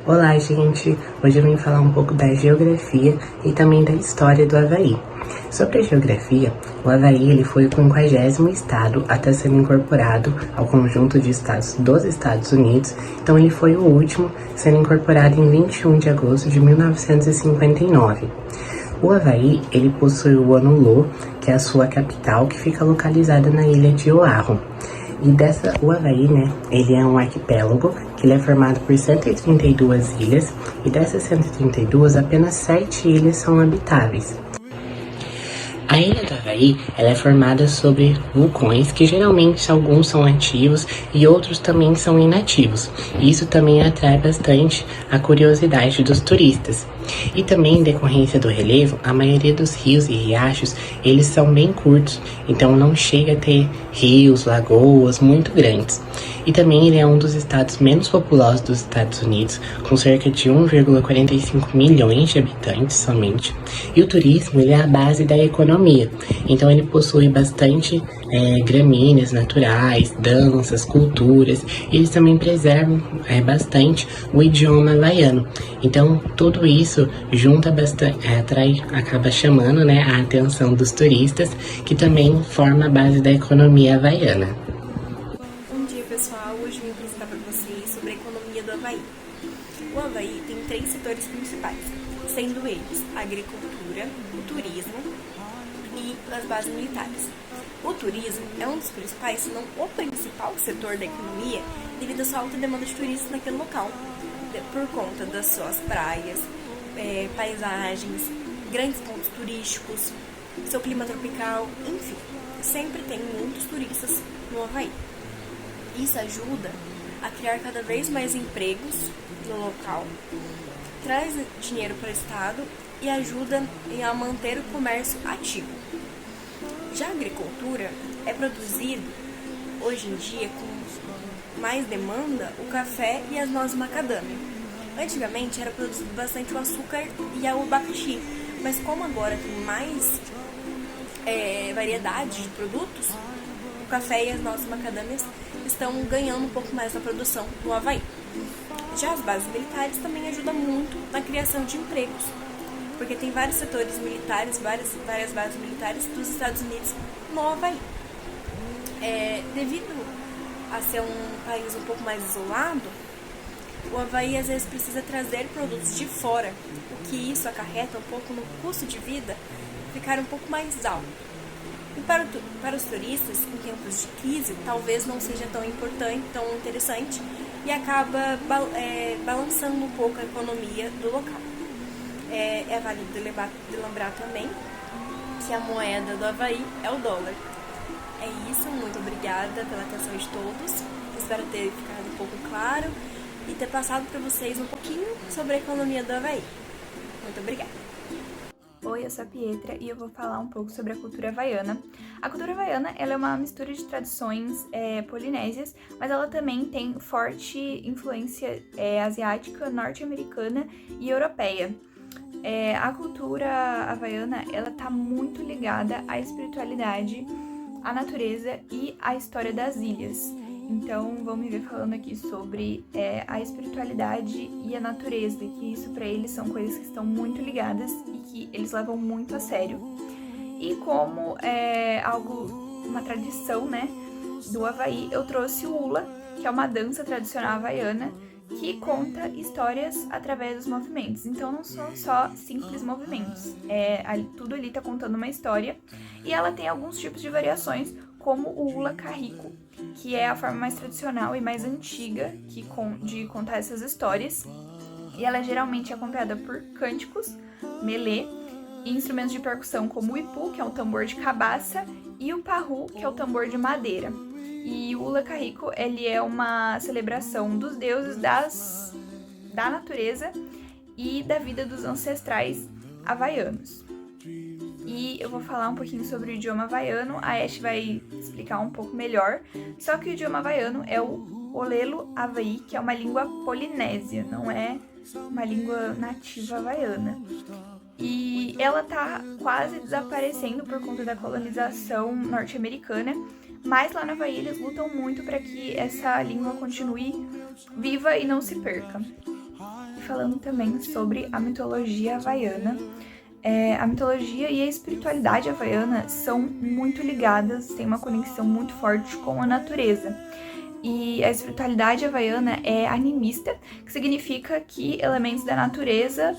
Olá, gente! Hoje eu vim falar um pouco da geografia e também da história do Havaí. Sobre a geografia, o Havaí ele foi o 50º estado a estar sendo incorporado ao conjunto de estados dos Estados Unidos, então ele foi o último sendo incorporado em 21 de agosto de 1959. O Havaí ele possui o Honolulu, que é a sua capital, que fica localizada na ilha de Oahu. O Havaí, ele é um arquipélago que ele é formado por 132 ilhas e dessas 132, apenas 7 ilhas são habitáveis. A ilha do Havaí ela é formada sobre vulcões que geralmente alguns são ativos e outros também são inativos. Isso também atrai bastante a curiosidade dos turistas. E também em decorrência do relevo, a maioria dos rios e riachos eles são bem curtos, então não chega a ter rios, lagoas muito grandes. E também ele é um dos estados menos populosos dos Estados Unidos, com cerca de 1,45 milhões de habitantes somente. E o turismo ele é a base da economia, então ele possui bastante gramíneas naturais, danças, culturas, e eles também preservam bastante o idioma havaiano. Então tudo isso junta bastante, acaba chamando a atenção dos turistas, que também forma a base da economia havaiana. Bom dia, pessoal! Hoje vim apresentar para vocês sobre a economia do Havaí. O Havaí tem 3 setores principais, sendo eles a agricultura, o turismo e as bases militares. O turismo é um dos principais, se não o principal setor da economia, devido à sua alta demanda de turistas naquele local, por conta das suas praias, paisagens, grandes pontos turísticos, seu clima tropical, enfim, sempre tem muitos turistas no Havaí. Isso ajuda a criar cada vez mais empregos no local, traz dinheiro para o estado e ajuda a manter o comércio ativo. Já a agricultura é produzido, hoje em dia, com mais demanda, o café e as nozes macadâmia. Antigamente era produzido bastante o açúcar e o abacaxi, mas como agora tem mais variedade de produtos, o café e as nozes macadâmias estão ganhando um pouco mais na produção do Havaí. Já as bases militares também ajudam muito na criação de empregos, porque tem vários setores militares, várias bases militares dos Estados Unidos no Havaí. Devido a ser um país um pouco mais isolado, o Havaí às vezes precisa trazer produtos de fora, o que isso acarreta um pouco no custo de vida ficar um pouco mais alto. E para os turistas, em tempos de crise, talvez não seja tão importante, tão interessante, e acaba balançando um pouco a economia do local. É válido lembrar também que a moeda do Havaí é o dólar. É isso, muito obrigada pela atenção de todos. Espero ter ficado um pouco claro e ter passado para vocês um pouquinho sobre a economia do Havaí. Muito obrigada. Oi, eu sou a Pietra e eu vou falar um pouco sobre a cultura havaiana. A cultura havaiana ela é uma mistura de tradições polinésias, mas ela também tem forte influência asiática, norte-americana e europeia. A cultura havaiana ela está muito ligada à espiritualidade, à natureza e à história das ilhas. Então, vamos me ver falando aqui sobre a espiritualidade e a natureza, que isso para eles são coisas que estão muito ligadas e que eles levam muito a sério. E como uma tradição, do Havaí, eu trouxe o hula, que é uma dança tradicional havaiana, que conta histórias através dos movimentos. Então, não são só simples movimentos, tudo ali tá contando uma história, e ela tem alguns tipos de variações, como o hula kahiko, que é a forma mais tradicional e mais antiga de contar essas histórias. E ela é geralmente acompanhada por cânticos, melê, e instrumentos de percussão como o ipu, que é um tambor de cabaça, e o pahu, que é o tambor de madeira. E o hula kahiko, ele é uma celebração dos deuses da natureza e da vida dos ancestrais havaianos. E eu vou falar um pouquinho sobre o idioma havaiano, a Ash vai explicar um pouco melhor. Só que o idioma havaiano é o Olelo Havaí, que é uma língua polinésia, não é uma língua nativa havaiana. E ela tá quase desaparecendo por conta da colonização norte-americana, mas lá no Havaí eles lutam muito para que essa língua continue viva e não se perca. falando também sobre a mitologia havaiana. A mitologia e a espiritualidade havaiana são muito ligadas, têm uma conexão muito forte com a natureza. E a espiritualidade havaiana é animista, que significa que elementos da natureza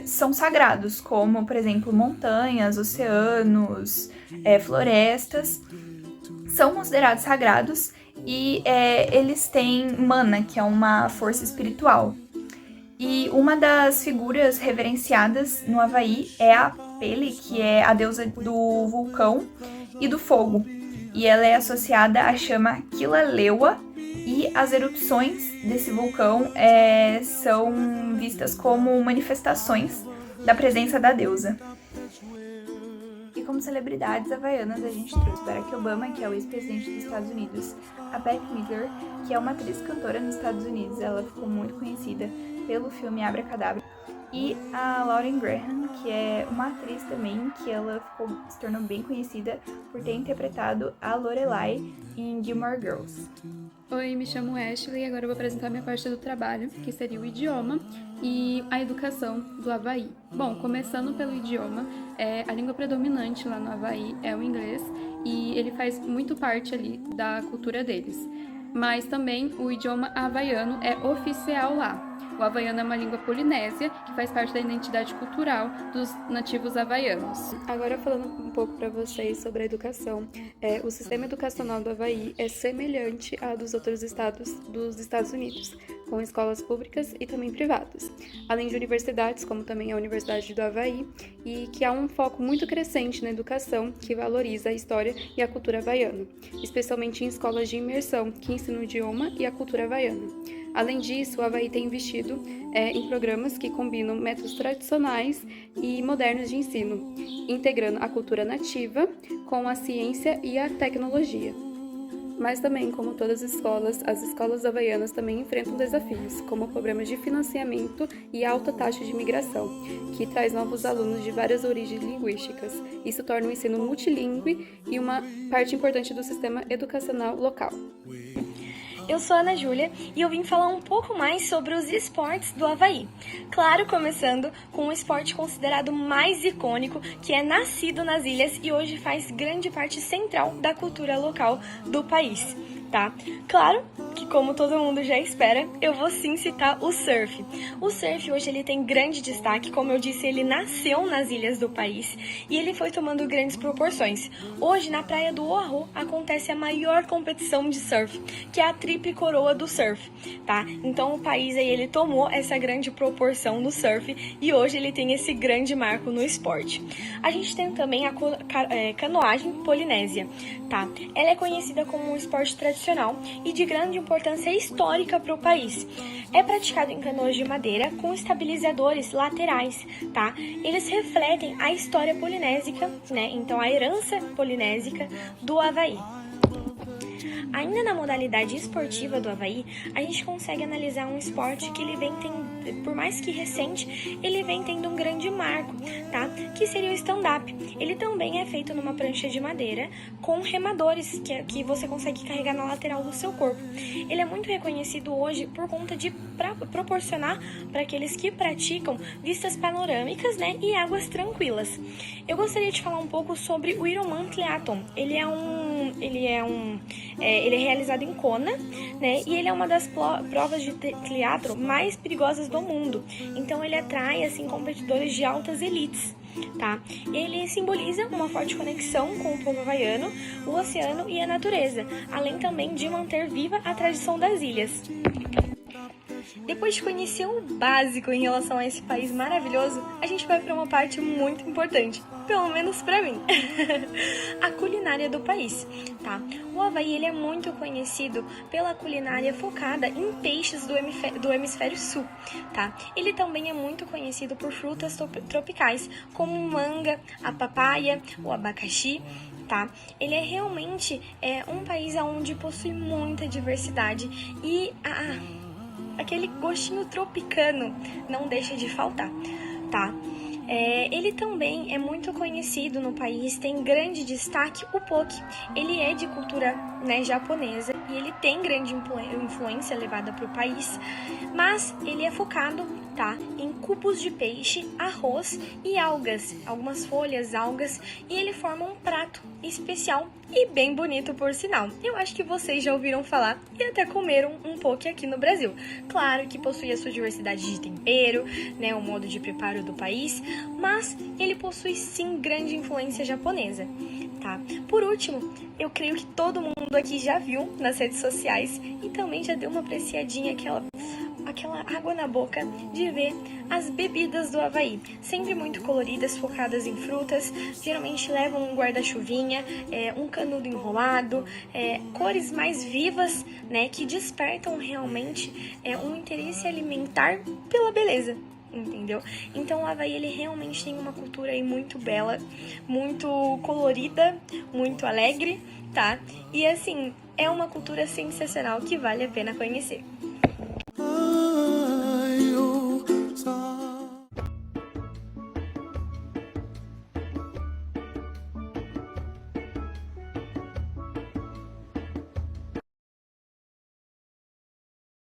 são sagrados, como, por exemplo, montanhas, oceanos, florestas, são considerados sagrados e eles têm mana, que é uma força espiritual. E uma das figuras reverenciadas no Havaí é a Pele, que é a deusa do vulcão e do fogo. E ela é associada à chama Kilauea, e as erupções desse vulcão são vistas como manifestações da presença da deusa. E como celebridades havaianas, a gente trouxe Barack Obama, que é o ex-presidente dos Estados Unidos, a Bette Midler, que é uma atriz cantora nos Estados Unidos, ela ficou muito conhecida pelo filme Abracadabra, e a Lauren Graham, que é uma atriz também, que ela se tornou bem conhecida por ter interpretado a Lorelai em Gilmore Girls. Oi, me chamo Ashley e agora eu vou apresentar minha parte do trabalho, que seria o idioma e a educação do Havaí. Bom, começando pelo idioma, a língua predominante lá no Havaí é o inglês e ele faz muito parte ali da cultura deles. Mas também o idioma havaiano é oficial lá. O havaiano é uma língua polinésia que faz parte da identidade cultural dos nativos havaianos. Agora falando um pouco para vocês sobre a educação, o sistema educacional do Havaí é semelhante ao dos outros estados dos Estados Unidos, com escolas públicas e também privadas, além de universidades, como também a Universidade do Havaí, e que há um foco muito crescente na educação que valoriza a história e a cultura havaiana, especialmente em escolas de imersão que ensinam o idioma e a cultura havaiana. Além disso, o Havaí tem investido em programas que combinam métodos tradicionais e modernos de ensino, integrando a cultura nativa com a ciência e a tecnologia. Mas também, como todas as escolas havaianas também enfrentam desafios, como problemas de financiamento e alta taxa de imigração, que traz novos alunos de várias origens linguísticas. Isso torna o ensino multilingüe e uma parte importante do sistema educacional local. Eu sou a Ana Júlia e eu vim falar um pouco mais sobre os esportes do Havaí. Claro, começando com o esporte considerado mais icônico, que é nascido nas ilhas e hoje faz grande parte central da cultura local do país, tá? Claro que, como todo mundo já espera, eu vou sim citar o surf. O surf hoje ele tem grande destaque, como eu disse, ele nasceu nas ilhas do país e ele foi tomando grandes proporções. Hoje, na praia do Oahu, acontece a maior competição de surf, que é a Tríplice Coroa do Surf, tá? Então o país aí, ele tomou essa grande proporção no surf e hoje ele tem esse grande marco no esporte. A gente tem também a canoagem polinésia, tá? Ela é conhecida como um esporte tradicional e de grande importância histórica para o país. É praticado em canoas de madeira com estabilizadores laterais, tá? Eles refletem a história polinésica, né? Então a herança polinésica do Havaí. Ainda na modalidade esportiva do Havaí, a gente consegue analisar um esporte que ele vem tendo, por mais que recente, ele vem tendo um grande marco, tá? Que seria o stand-up. Ele também é feito numa prancha de madeira com remadores que você consegue carregar na lateral do seu corpo. Ele é muito reconhecido hoje por conta de proporcionar para aqueles que praticam vistas panorâmicas, né, e águas tranquilas. Eu gostaria de falar um pouco sobre o Ironman Triathlon. Ele é realizado em Kona, né? E ele é uma das provas de triatlo mais perigosas do mundo. Então ele atrai assim competidores de altas elites, tá? Ele simboliza uma forte conexão com o povo havaiano, o oceano e a natureza, além também de manter viva a tradição das ilhas. Depois de conhecer o básico em relação a esse país maravilhoso, a gente vai para uma parte muito importante, pelo menos para mim, a culinária do país, tá? O Havaí ele é muito conhecido pela culinária focada em peixes do hemisfério sul, tá? Ele também é muito conhecido por frutas tropicais, como o manga, a papaya, o abacaxi, tá? Ele é realmente um país onde possui muita diversidade e aquele gostinho tropicano não deixa de faltar, tá? Ele também é muito conhecido no país, tem grande destaque o poke. Ele é de cultura, né, japonesa e ele tem grande influência levada para o país, mas ele é focado, tá, em cubos de peixe, arroz e algas, algumas folhas, algas, e ele forma um prato especial e bem bonito, por sinal. Eu acho que vocês já ouviram falar e até comeram um poke aqui no Brasil. Claro que possui a sua diversidade de tempero, né, o modo de preparo do país, mas ele possui sim grande influência japonesa, tá? Por último, eu creio que todo mundo aqui já viu nas redes sociais e também já deu uma apreciadinha, aquela água na boca de ver as bebidas do Havaí, sempre muito coloridas, focadas em frutas, geralmente levam um guarda-chuvinha, um canudo enrolado, cores mais vivas, né, que despertam realmente um interesse alimentar pela beleza. Entendeu? Então o Havaí, ele realmente tem uma cultura aí muito bela, muito colorida, muito alegre, tá? E assim, é uma cultura sensacional que vale a pena conhecer.